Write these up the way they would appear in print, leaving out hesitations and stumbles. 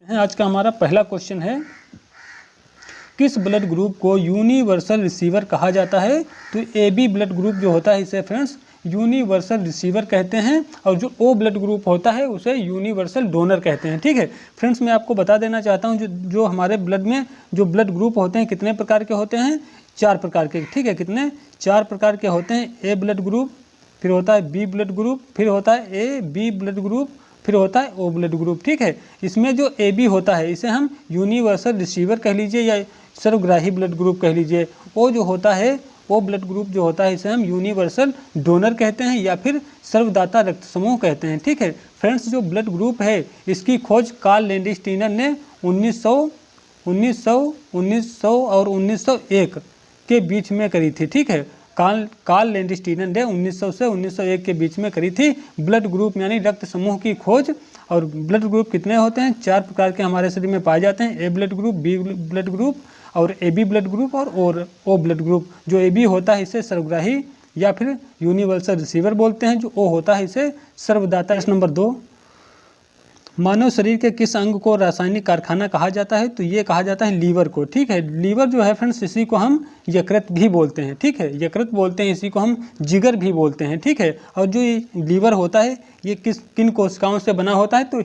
आज का हमारा पहला क्वेश्चन है, किस ब्लड ग्रुप को यूनिवर्सल रिसीवर कहा जाता है। तो ए बी ब्लड ग्रुप जो होता है इसे फ्रेंड्स यूनिवर्सल रिसीवर कहते हैं, और जो ओ ब्लड ग्रुप होता है उसे यूनिवर्सल डोनर कहते हैं। ठीक है फ्रेंड्स, मैं आपको बता देना चाहता हूँ जो हमारे ब्लड में जो ब्लड ग्रुप होते हैं कितने प्रकार के होते हैं, 4 प्रकार के। ठीक है, कितने 4 प्रकार के होते हैं। ए ब्लड ग्रुप, फिर होता है बी ब्लड ग्रुप, फिर होता है ए बी ब्लड ग्रुप, फिर होता है ओ ब्लड ग्रुप। ठीक है, इसमें जो ए बी होता है इसे हम यूनिवर्सल रिसीवर कह लीजिए या सर्वग्राही ब्लड ग्रुप कह लीजिए। ओ जो होता है वो ब्लड ग्रुप जो होता है इसे हम यूनिवर्सल डोनर कहते हैं या फिर सर्वदाता रक्त समूह कहते हैं। ठीक है फ्रेंड्स, जो ब्लड ग्रुप है इसकी खोज कार्ल लैंडस्टीनर ने 1900 और 1901 के बीच में करी थी। ठीक है, कार्ल लैंडस्टीनर ने 1900 से 1901 के बीच में करी थी ब्लड ग्रुप यानी रक्त समूह की खोज। और ब्लड ग्रुप कितने होते हैं, 4 प्रकार के हमारे शरीर में पाए जाते हैं। A blood group, B blood group और ए बी ब्लड ग्रुप और ओ ब्लड ग्रुप। जो ए बी होता है इसे सर्वग्राही या फिर यूनिवर्सल रिसीवर बोलते हैं, जो ओ होता है इसे सर्वदाता। प्रश्न नंबर 2, मानव शरीर के किस अंग को रासायनिक कारखाना कहा जाता है। तो ये कहा जाता है लीवर को। ठीक है, लीवर जो है फ्रेंड्स इसी को हम यकृत भी बोलते हैं। ठीक है, यकृत बोलते हैं, इसी को हम जिगर भी बोलते हैं। ठीक है, और जो ये लीवर होता है ये किन कोशिकाओं से बना होता है। तो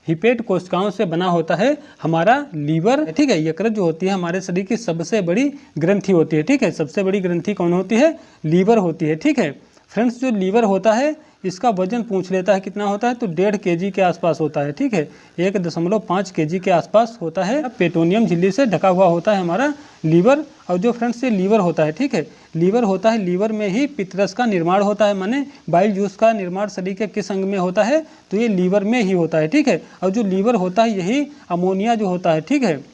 हिपेट कोशिकाओं से बना होता है हमारा लीवर। ठीक है, यकृत जो होती है हमारे शरीर की सबसे बड़ी ग्रंथि होती है। ठीक है, सबसे बड़ी ग्रंथि कौन होती है, लीवर होती है। ठीक है फ्रेंड्स, जो लीवर होता है इसका वजन पूछ लेता है कितना होता है, तो 1.5 kg के आसपास होता है। ठीक है, 1.5 kg के आसपास होता है। पेट्रोनियम झिल्ली से ढका हुआ होता है हमारा लीवर। और जो फ्रेंड्स ये लीवर होता है, ठीक है, लीवर होता है, लीवर में ही पित्तरस का निर्माण होता है, माने बाइल जूस का निर्माण शरीर के किस अंग में होता है, तो ये लीवर में ही होता है। ठीक है, और जो लीवर होता है यही अमोनिया जो होता है, ठीक है,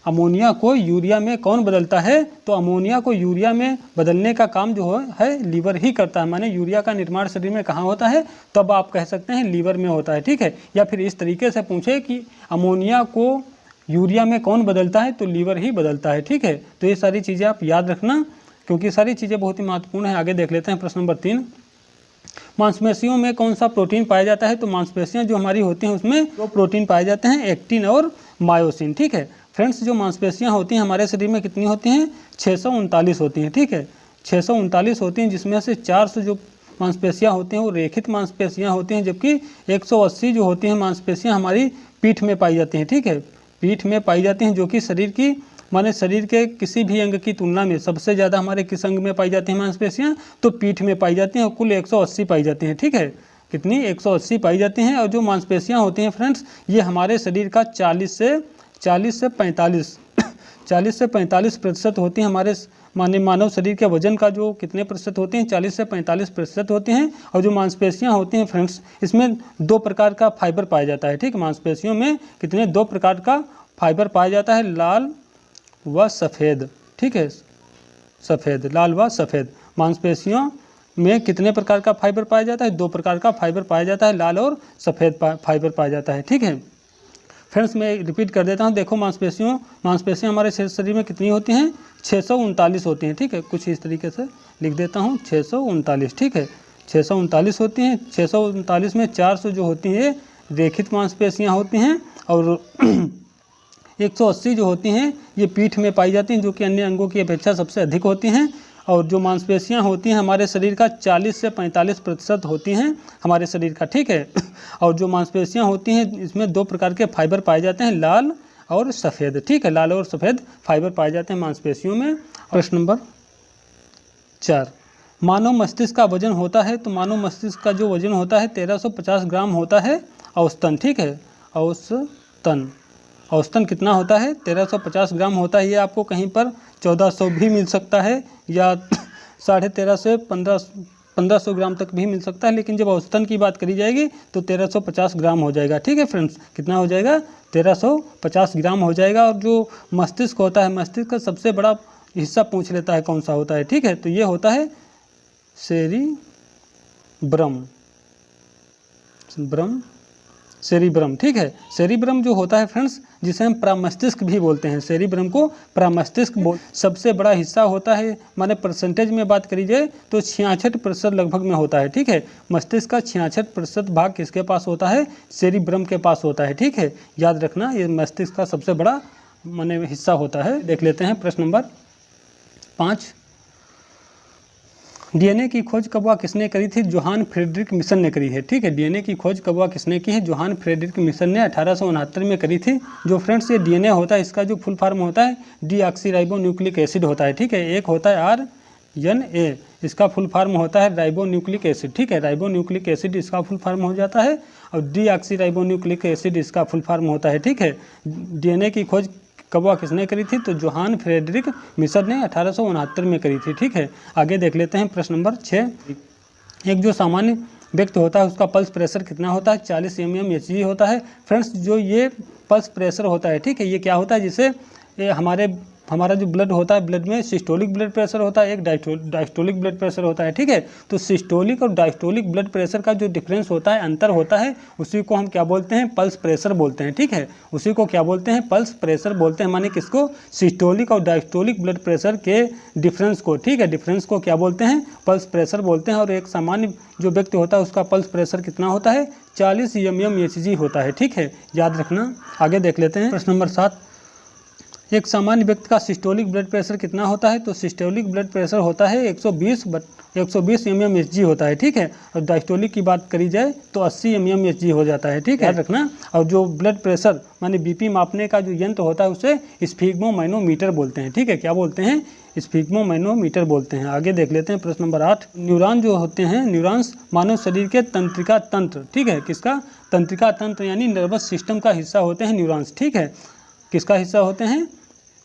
अमोनिया को यूरिया में कौन बदलता है, तो अमोनिया को यूरिया में बदलने का काम जो है लीवर ही करता है। माने यूरिया का निर्माण शरीर में कहाँ होता है, तब आप कह सकते हैं लीवर में होता है। ठीक है, या फिर इस तरीके से पूछे कि अमोनिया को यूरिया में कौन बदलता है, तो लीवर ही बदलता है। ठीक है, तो ये सारी चीज़ें आप याद रखना क्योंकि सारी चीज़ें बहुत ही महत्वपूर्ण है। आगे देख लेते हैं प्रश्न नंबर 3, मांसपेशियों में कौन सा प्रोटीन पाया जाता है। तो मांसपेशियाँ जो हमारी होती हैं उसमें 2 प्रोटीन पाए जाते हैं, एक्टिन और मायोसिन। ठीक है फ्रेंड्स, जो मांसपेशियाँ होती हैं हमारे शरीर में कितनी होती हैं, 639 होती हैं। ठीक है, 639 होती हैं, जिसमें से 400 जो मांसपेशियाँ होती हैं वो रेखित मांसपेशियाँ होती हैं, जबकि 180 जो होती हैं मांसपेशियाँ हमारी पीठ में पाई जाती हैं। ठीक है, पीठ में पाई जाती हैं, जो कि शरीर की माने शरीर के किसी भी अंग की तुलना में सबसे ज़्यादा हमारे किस अंग में पाई जाती हैं मांसपेशियाँ, तो पीठ में पाई जाती हैं, और कुल 180 पाई जाती हैं। ठीक है, कितनी 180 पाई जाती हैं। और जो मांसपेशियाँ होती हैं फ्रेंड्स ये हमारे शरीर का 40 से 45% होती हैं। हमारे मानव शरीर के वजन का जो कितने प्रतिशत होते हैं, 40 से 45% होते हैं। और जो मांसपेशियाँ होती हैं फ्रेंड्स इसमें 2 प्रकार का फाइबर पाया जाता है। ठीक, मांसपेशियों में कितने 2 प्रकार का फाइबर पाया जाता है, लाल व सफ़ेद। ठीक है, सफ़ेद, लाल व सफ़ेद। मांसपेशियों में कितने प्रकार का फाइबर पाया जाता है, 2 प्रकार का फाइबर पाया जाता है, लाल और सफ़ेद फाइबर पाया जाता है। ठीक है फ्रेंड्स, मैं रिपीट कर देता हूँ, देखो मांसपेशियाँ हमारे शरीर में कितनी होती हैं, 639 होती हैं। ठीक है, कुछ इस तरीके से लिख देता हूँ, 639। ठीक है, 639 होती हैं। 639 में 400 जो होती हैं रेखित मांसपेशियाँ होती हैं, और 180 जो होती हैं ये पीठ में पाई जाती हैं, जो कि अन्य अंगों की अपेक्षा सबसे अधिक होती हैं। और जो मांसपेशियाँ होती हैं हमारे शरीर का 40 से 45% होती हैं हमारे शरीर का। ठीक है, और जो मांसपेशियाँ होती हैं इसमें 2 प्रकार के फाइबर पाए जाते हैं, लाल और सफ़ेद। ठीक है, लाल और सफ़ेद फाइबर पाए जाते हैं मांसपेशियों में। प्रश्न नंबर 4, मानव मस्तिष्क का वजन होता है। तो मानव मस्तिष्क का जो वजन होता है 1350 ग्राम होता है औसतन। ठीक है, औसतन कितना होता है, 1350 ग्राम होता है। ये आपको कहीं पर 1400 भी मिल सकता है या 1350 से 1500 ग्राम तक भी मिल सकता है, लेकिन जब औसतन की बात करी जाएगी तो 1350 ग्राम हो जाएगा। ठीक है फ्रेंड्स, कितना हो जाएगा, 1350 ग्राम हो जाएगा। और जो मस्तिष्क होता है, मस्तिष्क का सबसे बड़ा हिस्सा पूछ लेता है कौन सा होता है। ठीक है, तो ये होता है सेरिब्रम, सेरिब्रम, ठीक है। सेरिब्रम जो होता है फ्रेंड्स, जिसे हम प्रमस्तिष्क भी बोलते हैं, सेरिब्रम को प्रमस्तिष्क सबसे बड़ा हिस्सा होता है, माने परसेंटेज में बात करी जाए तो 66% लगभग में होता है, ठीक है। मस्तिष्क का 66% भाग किसके पास होता है? सेरिब्रम के पास होता है, ठीक है। याद रखना, ये मस्तिष्क का सबसे बड़ा माने हिस्सा होता है। देख लेते हैं प्रश्न नंबर 5। डीएनए की खोज कब व किसने करी थी? जोहान फ्रेडरिक मिशन ने करी है, ठीक है। डीएनए की खोज कब व किसने की है? जोहान फ्रेडरिक मिशन ने 1869 में करी थी। जो फ्रेंड्स ये डीएनए होता है, इसका जो फुल फॉर्म होता है डीऑक्सी न्यूक्लिक एसिड होता है, ठीक है। एक होता है RNA, इसका फुल फॉर्म होता है राइबो न्यूक्लिक एसिड, ठीक है। राइबो न्यूक्लिक एसिड इसका फुल फॉर्म हो जाता है, और डीऑक्सी न्यूक्लिक एसिड इसका फुल फॉर्म होता है, ठीक है। डीएनए की खोज कब व किसने करी थी? तो जोहान फ्रेडरिक मिशन ने 1869 में करी थी, ठीक है। आगे देख लेते हैं प्रश्न नंबर 6। एक जो सामान्य व्यक्ति होता है उसका पल्स प्रेशर कितना होता है? 40 mmHg होता है। फ्रेंड्स, जो ये पल्स प्रेशर होता है, ठीक है, ये क्या होता है? जिसे ये हमारा जो ब्लड होता है, ब्लड में सिस्टोलिक ब्लड प्रेशर होता है, एक डायस्टोलिक ब्लड प्रेशर होता है, ठीक है। तो सिस्टोलिक और डायस्टोलिक ब्लड प्रेशर का जो डिफरेंस होता है, अंतर होता है, उसी को हम क्या बोलते हैं? पल्स प्रेशर बोलते हैं, ठीक है। उसी को क्या बोलते हैं? पल्स प्रेशर बोलते हैं। माने किसको? सिस्टोलिक और डायस्टोलिक ब्लड प्रेशर के डिफरेंस को, ठीक है, डिफरेंस को क्या बोलते हैं? पल्स प्रेशर बोलते हैं। और एक सामान्य जो व्यक्ति होता है उसका पल्स प्रेशर कितना होता है? 40 mmHg होता है, ठीक है। याद रखना। आगे देख लेते हैं प्रश्न नंबर 7। एक सामान्य व्यक्ति का सिस्टोलिक ब्लड प्रेशर कितना होता है? तो सिस्टोलिक ब्लड प्रेशर होता है 120 mmHg होता है, ठीक है। और डायस्टोलिक की बात करी जाए तो 80 mmHg हो जाता है, ठीक है। याद रखना। और जो ब्लड प्रेशर माने बीपी मापने का जो यंत्र होता है उसे स्फिग्मोमैनोमीटर बोलते हैं, ठीक है। क्या बोलते हैं? स्फिग्मोमैनोमीटर बोलते हैं। आगे देख लेते हैं प्रश्न नंबर 8। न्यूरॉन जो होते हैं, न्यूरॉन्स मानव शरीर के तंत्रिका तंत्र, ठीक है, किसका? तंत्रिका तंत्र यानी नर्वस सिस्टम का हिस्सा होते हैं न्यूरॉन्स, ठीक है। किसका हिस्सा होते हैं?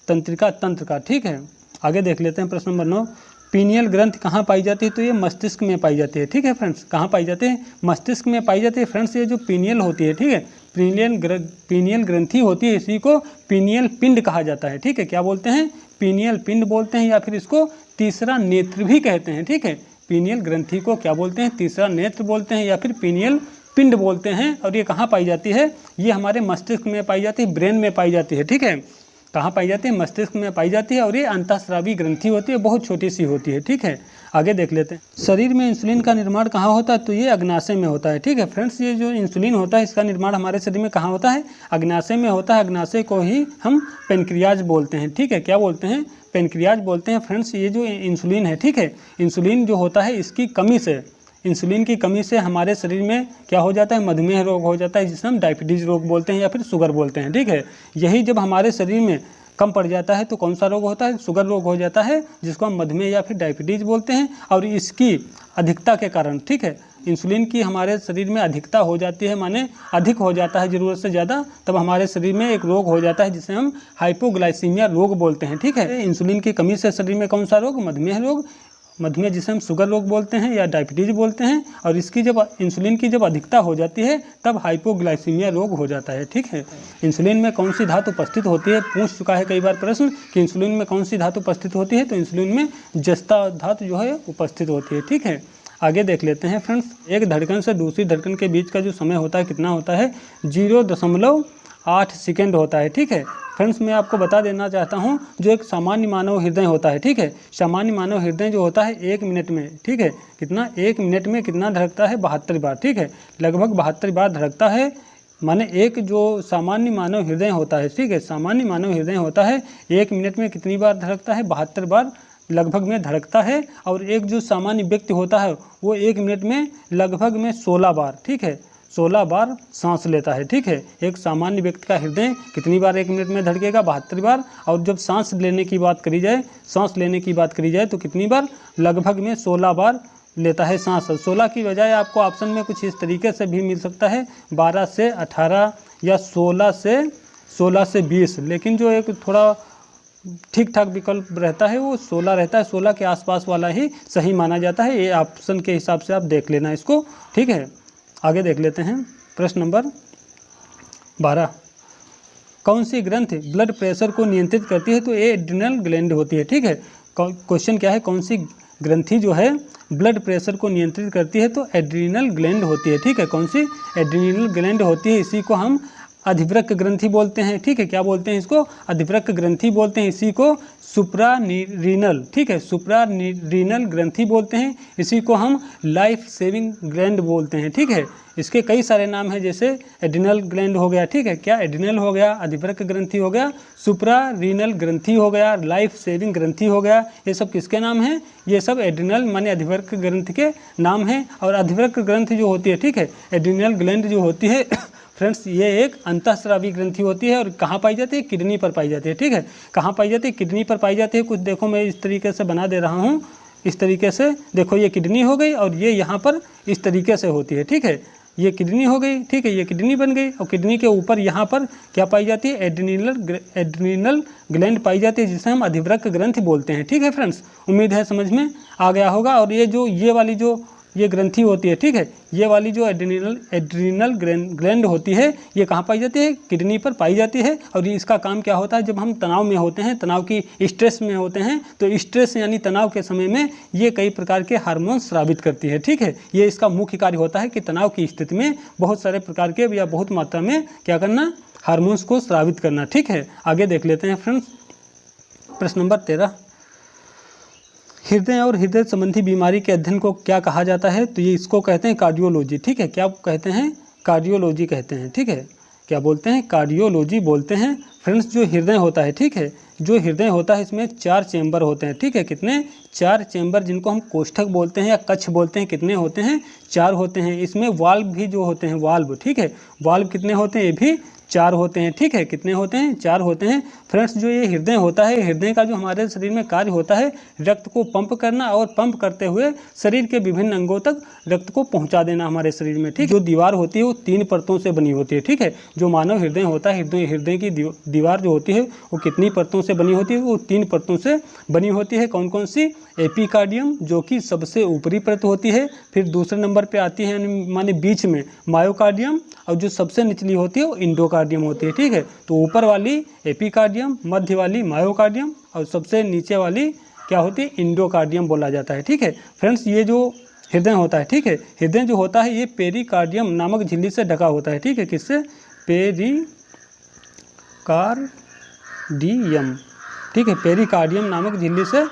तंत्रिका तंत्र का, ठीक है। आगे देख लेते हैं प्रश्न नंबर 9। पीनियल ग्रंथ कहाँ पाई जाती है? तो ये मस्तिष्क में पाई जाती है, ठीक है फ्रेंड्स। कहाँ पाई जाती है? मस्तिष्क में पाई जाती है फ्रेंड्स। ये जो पीनियल होती है, ठीक है, पीनियल ग्रंथि होती है, इसी को पीनियल पिंड कहा जाता है, ठीक है। क्या बोलते हैं? पीनियल पिंड बोलते हैं, या फिर इसको तीसरा नेत्र भी कहते हैं, ठीक है। पीनियल ग्रंथि को क्या बोलते हैं? तीसरा नेत्र बोलते हैं, या फिर पीनियल पिंड बोलते हैं। और ये कहाँ पाई जाती है? ये हमारे मस्तिष्क में पाई जाती है, ब्रेन में पाई जाती है, ठीक है। कहाँ पाई जाती है? मस्तिष्क में पाई जाती है। और ये अंतःस्रावी ग्रंथि होती है, बहुत छोटी सी होती है, ठीक है। आगे देख लेते हैं। शरीर में इंसुलिन का निर्माण कहाँ होता है? तो ये अग्नाशय में होता है, ठीक है फ्रेंड्स। ये जो इंसुलिन होता है इसका निर्माण हमारे शरीर में कहाँ होता है? अग्नाशय में होता है। अग्नाशय को ही हम पेनक्रियाज बोलते हैं, ठीक है। क्या बोलते हैं? पेनक्रियाज बोलते हैं फ्रेंड्स। ये जो इंसुलिन है, ठीक है, इंसुलिन जो होता है इसकी कमी से, इंसुलिन की कमी से हमारे शरीर में क्या हो जाता है? मधुमेह रोग हो जाता है, जिसे हम डायबिटीज़ रोग बोलते हैं या फिर शुगर बोलते हैं, ठीक है। यही जब हमारे शरीर में कम पड़ जाता है तो कौन सा रोग होता है? शुगर रोग हो जाता है, जिसको हम मधुमेह या फिर डायबिटीज़ बोलते हैं। और इसकी अधिकता के कारण, ठीक है, इंसुलिन की हमारे शरीर में अधिकता हो जाती है, माने अधिक हो जाता है ज़रूरत से ज़्यादा, तब हमारे शरीर में एक रोग हो जाता है जिसे हम हाइपोग्लाइसीमिया रोग बोलते हैं, ठीक है। इंसुलिन की कमी से शरीर में कौन सा रोग? मधुमेह रोग, मधुमेह जिसे हम शुगर रोग बोलते हैं या डायबिटीज़ बोलते हैं। और इसकी जब इंसुलिन की जब अधिकता हो जाती है तब हाइपोग्लाइसीमिया रोग हो जाता है, ठीक है। इंसुलिन में कौन सी धातु उपस्थित होती है? पूछ चुका है कई बार प्रश्न कि इंसुलिन में कौन सी धातु उपस्थित होती है। तो इंसुलिन में जस्ता धातु जो है उपस्थित होती है, ठीक है। आगे देख लेते हैं फ्रेंड्स। एक धड़कन से दूसरी धड़कन के बीच का जो समय होता है कितना होता है? 0.8 सेकेंड होता है, ठीक है फ्रेंड्स। मैं आपको बता देना चाहता हूं, जो एक सामान्य मानव हृदय होता है, ठीक है, सामान्य मानव हृदय जो होता है 1 मिनट में, ठीक है, कितना 1 मिनट में कितना धड़कता है? 72 बार, ठीक है, लगभग 72 बार धड़कता है। माने एक जो सामान्य मानव हृदय होता है, ठीक है, सामान्य मानव हृदय होता है 1 मिनट में कितनी बार धड़कता है? 72 बार लगभग में धड़कता है। और एक जो सामान्य व्यक्ति होता है वो 1 मिनट में लगभग में 16 बार, ठीक है, 16 बार सांस लेता है, ठीक है। एक सामान्य व्यक्ति का हृदय कितनी बार 1 मिनट में धड़केगा? 72 बार। और जब सांस लेने की बात करी जाए, सांस लेने की बात करी जाए तो कितनी बार? लगभग में 16 बार लेता है सांस। 16 की बजाय आपको ऑप्शन में कुछ इस तरीके से भी मिल सकता है, 12 से 18 या 16 से 20, लेकिन जो एक थोड़ा ठीक ठाक विकल्प रहता है वो 16 रहता है। 16 के आसपास वाला ही सही माना जाता है। ये ऑप्शन के हिसाब से आप देख लेना इसको, ठीक है। आगे देख लेते हैं प्रश्न नंबर 12। कौन सी ग्रंथि ब्लड प्रेशर को नियंत्रित करती है? तो ये एड्रिनल ग्लैंड होती है, ठीक है। क्वेश्चन क्या है? कौन सी ग्रंथि जो है ब्लड प्रेशर को नियंत्रित करती है तो एड्रीनल ग्लैंड होती है, ठीक है। कौन सी? एड्रीनल ग्लैंड होती है। इसी को हम अधिवृक्क ग्रंथि बोलते हैं, ठीक है। क्या बोलते हैं इसको? अधिवृक्क ग्रंथि बोलते हैं। इसी को सुप्रारीनल, ठीक है, सुप्रारीनल ग्रंथि बोलते हैं। इसी को हम लाइफ सेविंग ग्लैंड बोलते हैं, ठीक है। इसके कई सारे नाम हैं, जैसे एड्रिनल ग्लैंड हो गया, ठीक है, क्या एड्रिनल हो गया, अधिवृक्क ग्रंथि हो गया, सुप्रारीनल ग्रंथि हो गया, लाइफ सेविंग ग्रंथि हो गया। ये सब किसके नाम हैं? ये सब एड्रिनल माने अधिवृक्क ग्रंथि के नाम हैं। और अधिवृक्क ग्रंथि जो होती है, ठीक है, एड्रिनल ग्लैंड जो होती है फ्रेंड्स, ये एक अंतःस्रावी ग्रंथि होती है और कहाँ पाई जाती है? किडनी पर पाई जाती है, ठीक है। कहाँ पाई जाती है? किडनी पर पाई जाती है। कुछ देखो, मैं इस तरीके से बना दे रहा हूँ, इस तरीके से देखो, ये किडनी हो गई और ये यहाँ पर इस तरीके से होती है, ठीक है। ये किडनी हो गई, ठीक है, ये किडनी बन गई और किडनी के ऊपर यहाँ पर क्या पाई जाती है? एड्रिनल ग्लैंड पाई जाती है, जिसे हम अधिवृक्क ग्रंथि बोलते हैं, ठीक है फ्रेंड्स। उम्मीद है समझ में आ गया होगा। और ये वाली जो ये ग्रंथि होती है, ठीक है, ये वाली जो एड्रिनल ग्लैंड होती है, ये कहाँ पाई जाती है? किडनी पर पाई जाती है। और ये इसका काम क्या होता है? जब हम तनाव में होते हैं, तनाव की स्ट्रेस में होते हैं, तो स्ट्रेस यानी तनाव के समय में ये कई प्रकार के हार्मोन स्रावित करती है, ठीक है। ये इसका मुख्य कार्य होता है कि तनाव की स्थिति में बहुत सारे प्रकार के या बहुत मात्रा में क्या करना? हार्मोन्स को स्रावित करना, ठीक है। आगे देख लेते हैं फ्रेंड्स, प्रश्न नंबर 13, हृदय और हृदय संबंधी बीमारी के अध्ययन को क्या कहा जाता है? तो ये इसको कहते हैं कार्डियोलॉजी, ठीक है। क्या कहते हैं? कार्डियोलॉजी कहते हैं, ठीक है। क्या बोलते हैं? कार्डियोलॉजी बोलते हैं। फ्रेंड्स, जो हृदय होता है, ठीक है, जो हृदय होता है इसमें 4 चेंबर होते हैं, ठीक है। कितने? 4 चेंबर, जिनको हम कोष्ठक बोलते हैं या कक्ष बोलते हैं। कितने होते हैं? 4 होते हैं। इसमें वाल्व भी जो होते हैं, वाल्व, ठीक है, वाल्व कितने होते हैं? ये भी 4 होते हैं, ठीक है। कितने होते हैं? 4 होते हैं। फ्रेंड्स, जो ये हृदय होता है, हृदय का जो हमारे शरीर में कार्य होता है, रक्त को पंप करना और पंप करते हुए शरीर के विभिन्न अंगों तक रक्त को पहुंचा देना हमारे शरीर में, ठीक। जो दीवार होती है वो 3 परतों से बनी होती है, ठीक है। जो मानव हृदय होता है, हृदय की दीवार जो होती है वो कितनी परतों से बनी होती है? वो 3 परतों से बनी होती है। कौन कौन सी? एपिकार्डियम, जो कि सबसे ऊपरी परत होती है। फिर दूसरे नंबर पे आती है माने बीच में मायोकार्डियम, और जो सबसे निचली होती है वो इंडोकार्डियम होती है, ठीक है। तो ऊपर वाली एपिकार्डियम, मध्य वाली मायोकार्डियम और सबसे नीचे वाली क्या होती है? इंडोकार्डियम बोला जाता है, ठीक है। फ्रेंड्स, ये जो हृदय होता है, ठीक है, हृदय जो होता है ये पेरिकार्डियम नामक झिल्ली से ढका होता है, ठीक है। किससे? पेरिकार्डियम, ठीक है, पेरिकार्डियम नामक झिल्ली से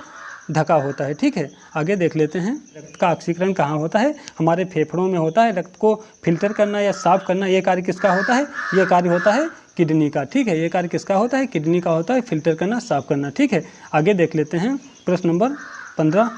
ढका होता है, ठीक है। आगे देख लेते हैं, रक्त का ऑक्सीकरण कहाँ होता है? हमारे फेफड़ों में होता है। रक्त को फिल्टर करना या साफ करना, ये कार्य किसका होता है? ये कार्य होता है किडनी का, ठीक है। ये कार्य किसका होता है? किडनी का होता है, फिल्टर करना, साफ करना, ठीक है। आगे देख लेते हैं, प्रश्न नंबर 15,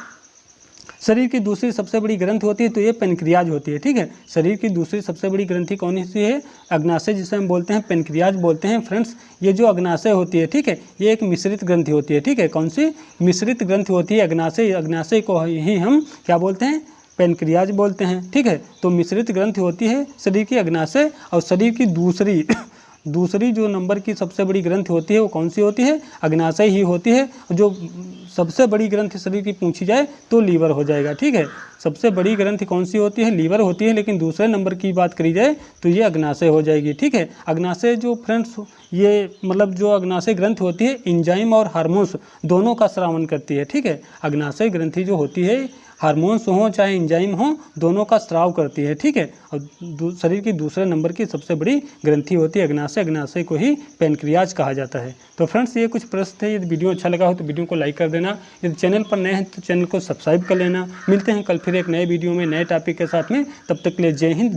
शरीर की दूसरी सबसे बड़ी ग्रंथि होती है, तो ये पेनक्रियाज होती है, ठीक है। शरीर की दूसरी सबसे बड़ी ग्रंथि कौन सी है? अग्नाशय, जिसे हम बोलते हैं पेनक्रियाज बोलते हैं। फ्रेंड्स, ये जो अग्नाशय होती है, ठीक है, ये एक मिश्रित ग्रंथि होती है, ठीक है। कौन सी? मिश्रित ग्रंथि होती है अग्नाशय। अग्नाशय को ही हम क्या बोलते हैं? पेनक्रियाज बोलते हैं, ठीक है। तो मिश्रित ग्रंथि होती है शरीर की अग्नाशय। और शरीर की दूसरी जो नंबर की सबसे बड़ी ग्रंथि होती है वो कौन सी होती है? अग्नाशय ही होती है। जो सबसे बड़ी ग्रंथि शरीर की पूछी जाए तो लीवर हो जाएगा, ठीक है। सबसे बड़ी ग्रंथि कौन सी होती है? लीवर होती है। लेकिन दूसरे नंबर की बात करी जाए तो ये अग्नाशय हो जाएगी, ठीक है। अग्नाशय जो फ्रेंड्स, ये मतलब जो अग्नाशय ग्रंथि होती है, एंजाइम और हार्मोन्स दोनों का स्रावन करती है, ठीक है। अग्नाशय ग्रंथि जो होती है, हार्मोन्स हो चाहे एंजाइम हो, दोनों का स्राव करती है, ठीक है। और शरीर की दूसरे नंबर की सबसे बड़ी ग्रंथि होती है अग्नाशय। अग्नाशय को ही पेनक्रियाज कहा जाता है। तो फ्रेंड्स, ये कुछ प्रश्न थे। यदि वीडियो अच्छा लगा हो तो वीडियो को लाइक कर देना। यदि चैनल पर नए हैं तो चैनल को सब्सक्राइब कर लेना। मिलते हैं कल फिर एक नए वीडियो में नए टॉपिक के साथ में। तब तक के लिए जय हिंद।